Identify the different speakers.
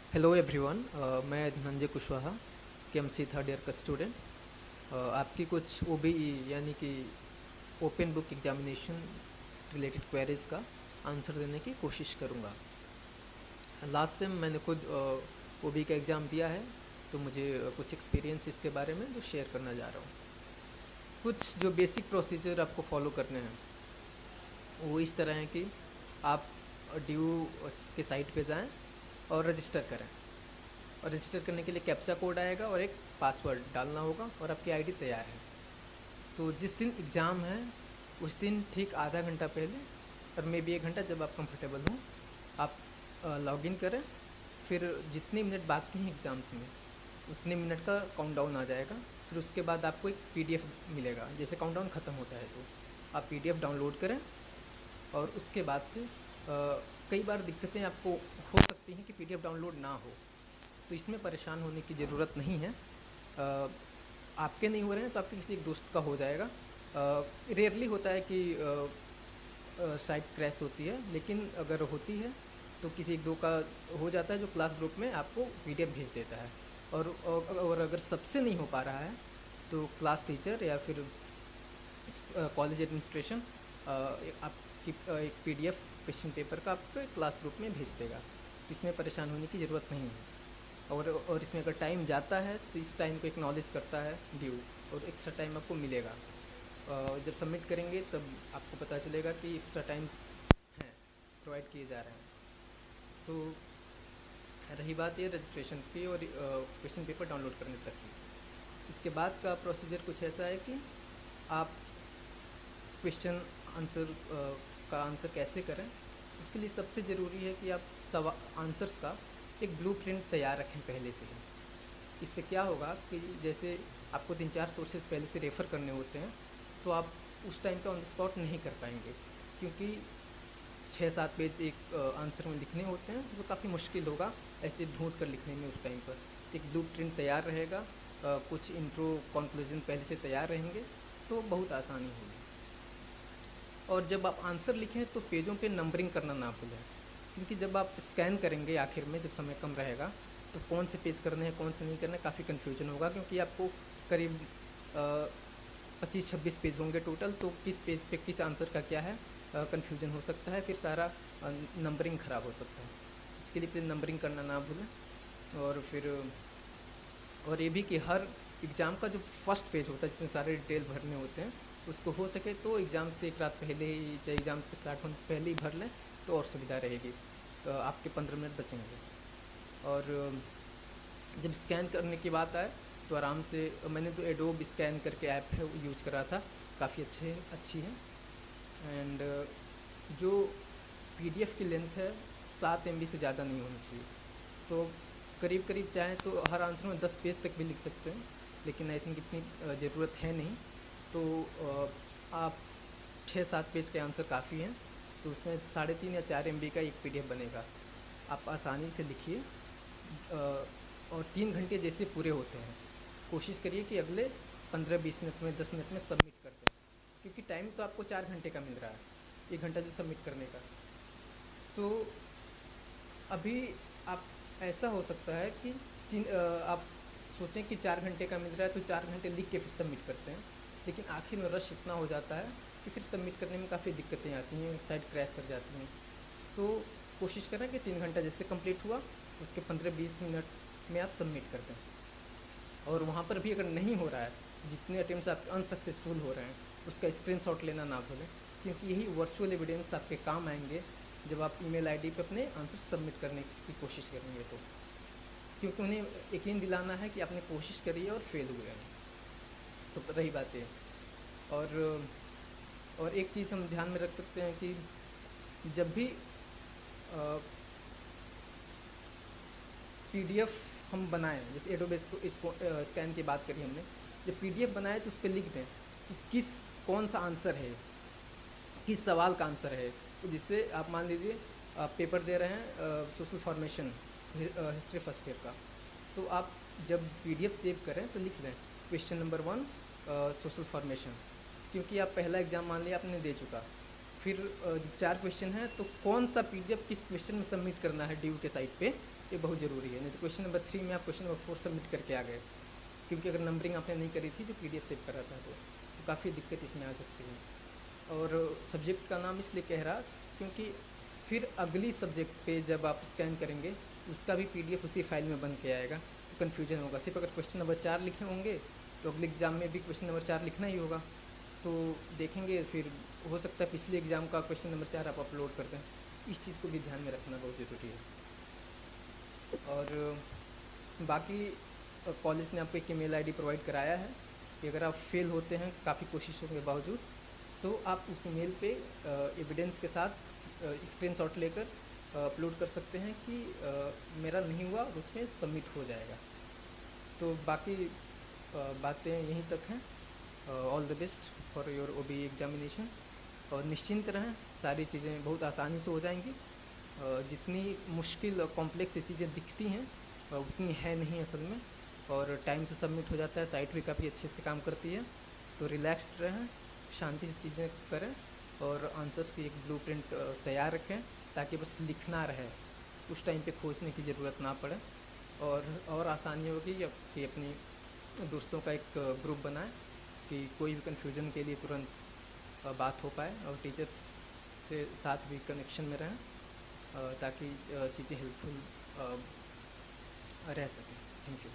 Speaker 1: Hello everyone. मैं Dhananjay Kushwaha KMC third year का student. आपकी कुछ ओबीई यानी कि open book examination related queries का आंसर देने की कोशिश करूँगा। लास्ट सेम मैंने खुद ओबीई का एग्ज़ाम दिया है, तो मुझे कुछ एक्सपीरियंस इसके बारे में जो शेयर करना जा रहा हूँ। कुछ जो बेसिक प्रोसीजर आपको फॉलो करने हैं वो इस तरह है कि आप ड्यू के साइट पे जाएं और रजिस्टर करें। और रजिस्टर करने के लिए कैप्चा कोड आएगा और एक पासवर्ड डालना होगा और आपकी आईडी तैयार है। तो जिस दिन एग्ज़ाम है उस दिन ठीक आधा घंटा पहले और मे बी 1 घंटा, जब आप कंफर्टेबल हों, आप लॉगिन करें। फिर जितने मिनट बाकी हैं एग्ज़ाम्स में उतने मिनट का काउंटडाउन आ जाएगा। फिर उसके बाद आपको एक पीडीएफ मिलेगा। जैसे काउंटडाउन ख़त्म होता है तो आप पीडीएफ डाउनलोड करें। और उसके बाद से कई बार दिक्कतें आपको हो सकती हैं कि पीडीएफ डाउनलोड ना हो, तो इसमें परेशान होने की ज़रूरत नहीं है। आपके नहीं हो रहे हैं तो आपके किसी एक दोस्त का हो जाएगा। रेयरली होता है कि साइट क्रैश होती है, लेकिन अगर होती है तो किसी एक दो का हो जाता है जो क्लास ग्रुप में आपको पीडीएफ भेज देता है। और अगर सबसे नहीं हो पा रहा है तो क्लास टीचर या फिर कॉलेज एडमिनिस्ट्रेशन आपकी एक पीडीएफ क्वेश्चन पेपर का आपके क्लास ग्रुप में भेज देगा। तो इसमें परेशान होने की ज़रूरत नहीं है। और इसमें अगर टाइम जाता है तो इस टाइम को एक्नॉलेज करता है ड्यू, और एक्स्ट्रा टाइम आपको मिलेगा। जब सबमिट करेंगे तब आपको पता चलेगा कि एक्स्ट्रा टाइम्स हैं, प्रोवाइड किए जा रहे हैं। तो रही बात ये रजिस्ट्रेशन की और क्वेश्चन पेपर डाउनलोड करने तक की। इसके बाद का प्रोसीजर कुछ ऐसा है कि आप क्वेश्चन आंसर का आंसर कैसे करें। उसके लिए सबसे ज़रूरी है कि आप आंसर्स का एक ब्लूप्रिंट तैयार रखें पहले से ही। इससे क्या होगा कि जैसे आपको 3-4 सोर्सेज पहले से रेफ़र करने होते हैं, तो आप उस टाइम पे ऑन द स्पॉट नहीं कर पाएंगे, क्योंकि 6-7 पेज एक आंसर में लिखने होते हैं जो काफ़ी मुश्किल होगा ऐसे ढूंढ कर लिखने में उस टाइम पर। एक ब्लूप्रिंट तैयार रहेगा, कुछ इंट्रो कंक्लूजन पहले से तैयार रहेंगे, तो बहुत आसानी होगी। और जब आप आंसर लिखें तो पेजों पे नंबरिंग करना ना भूलें, क्योंकि जब आप स्कैन करेंगे आखिर में, जब समय कम रहेगा, तो कौन से पेज करने हैं कौन से नहीं करने, काफ़ी कन्फ्यूजन होगा। क्योंकि आपको करीब 25-26 पेज होंगे टोटल, तो किस पेज पे किस आंसर का क्या है कन्फ्यूजन हो सकता है, फिर सारा नंबरिंग ख़राब हो सकता है। इसके लिए फिर नंबरिंग करना ना भूलें। और ये भी कि हर एग्ज़ाम का जो फर्स्ट पेज होता है जिसमें सारे डिटेल भरने होते हैं, उसको हो सके तो एग्ज़ाम से एक रात पहले ही, चाहे एग्ज़ाम के स्टार्ट होने से पहले ही भर लें तो और सुविधा रहेगी। तो आपके 15 मिनट बचेंगे। और जब स्कैन करने की बात आए तो आराम से, मैंने तो एडोब स्कैन करके ऐप है वो यूज करा था, काफ़ी अच्छी है। एंड जो पीडीएफ की लेंथ है 7 MB से ज़्यादा नहीं होनी चाहिए। तो करीब करीब चाहें तो हर आंसर में 10 पेज तक भी लिख सकते हैं, लेकिन आई थिंक इतनी ज़रूरत है नहीं। तो आप 6-7 पेज के आंसर काफ़ी हैं, तो उसमें 3.5 या 4 MB का एक पीडीएफ बनेगा। आप आसानी से लिखिए। और 3 घंटे जैसे पूरे होते हैं, कोशिश करिए कि अगले 15-20 मिनट में, 10 मिनट में सबमिट कर दें, क्योंकि टाइम तो आपको 4 घंटे का मिल रहा है, 1 घंटा जो सबमिट करने का। तो अभी आप, ऐसा हो सकता है कि आप सोचें कि 4 घंटे का मिल रहा है तो 4 घंटे लिख के फिर सबमिट करते हैं, लेकिन आखिर में रश इतना हो जाता है कि फिर सबमिट करने में काफ़ी दिक्कतें आती हैं, साइट क्रैश कर जाती हैं। तो कोशिश करें कि 3 घंटा जैसे कंप्लीट हुआ उसके 15-20 मिनट में आप सबमिट कर दें। और वहाँ पर भी अगर नहीं हो रहा है, जितने अटेम्प्ट्स आपके अनसक्सेसफुल हो रहे हैं, उसका स्क्रीनशॉट लेना ना भूलें, क्योंकि यही वर्चुअल एविडेंस आपके काम आएंगे जब आप ईमेल आईडी पे अपने आंसर सबमिट करने की कोशिश करेंगे। तो क्योंकि उन्हें यकीन दिलाना है कि आपने कोशिश करी है और फेल हुए हैं। तो रही बात है। और एक चीज़ हम ध्यान में रख सकते हैं कि जब भी पीडीएफ हम बनाएं, जैसे एडोब इसको स्कैन की बात करी हमने, जब पीडीएफ बनाए तो उस पर लिख दें कि कौन सा आंसर है, किस सवाल का आंसर है। तो जिससे आप मान लीजिए आप पेपर दे रहे हैं social formation history first year का, तो आप जब पीडीएफ सेव करें तो लिख लें क्वेश्चन नंबर 1 सोशल फॉर्मेशन, क्योंकि आप पहला एग्ज़ाम मान लिया आपने दे चुका, फिर 4 क्वेश्चन हैं तो कौन सा पीडीएफ किस क्वेश्चन में सबमिट करना है ड्यू के साइट पे, ये बहुत ज़रूरी है। नहीं तो क्वेश्चन नंबर 3 में आप क्वेश्चन नंबर 4 सबमिट करके आ गए, क्योंकि अगर नंबरिंग आपने नहीं करी थी जो पीडीएफ सेव करा था तो काफ़ी दिक्कत इसमें आ सकती है। और सब्जेक्ट का नाम इसलिए कह रहा क्योंकि फिर अगली सब्जेक्ट पे जब आप स्कैन करेंगे तो उसका भी पीडीएफ उसी फाइल में बन के आएगा, तो कन्फ्यूजन होगा। सिर्फ अगर क्वेश्चन नंबर 4 लिखे होंगे तो अगले एग्ज़ाम में भी क्वेश्चन नंबर 4 लिखना ही होगा, तो देखेंगे फिर हो सकता है पिछले एग्ज़ाम का क्वेश्चन नंबर 4 आप अपलोड कर दें। इस चीज़ को भी ध्यान में रखना बहुत ज़रूरी है। और बाकी कॉलेज ने आपको एक ईमेल आईडी प्रोवाइड कराया है कि अगर आप फेल होते हैं काफ़ी कोशिशों के बावजूद, तो आप उस ईमेल पे एविडेंस के साथ स्क्रीनशॉट लेकर अपलोड कर सकते हैं कि मेरा नहीं हुआ, उसमें सबमिट हो जाएगा। तो बाकी बातें यहीं तक हैं। All the best for your OBE examination, और निश्चिंत रहें, सारी चीज़ें बहुत आसानी से हो जाएंगी। जितनी मुश्किल और कॉम्प्लेक्स चीज़ें दिखती हैं उतनी है नहीं असल में, और टाइम से सबमिट हो जाता है। साइट भी काफ़ी अच्छे से काम करती है, तो रिलैक्स्ड रहें, शांति से चीज़ें करें और आंसर्स की एक ब्लूप्रिंट तैयार रखें ताकि बस लिखना रहे, उस टाइम पे खोजने की ज़रूरत ना पड़े। और आसानी होगी कि अपनी दोस्तों का एक ग्रुप बनाएं कि कोई भी कन्फ्यूज़न के लिए तुरंत बात हो पाए, और टीचर्स के साथ भी कनेक्शन में रहें ताकि चीज़ें हेल्पफुल रह सकें। Thank you.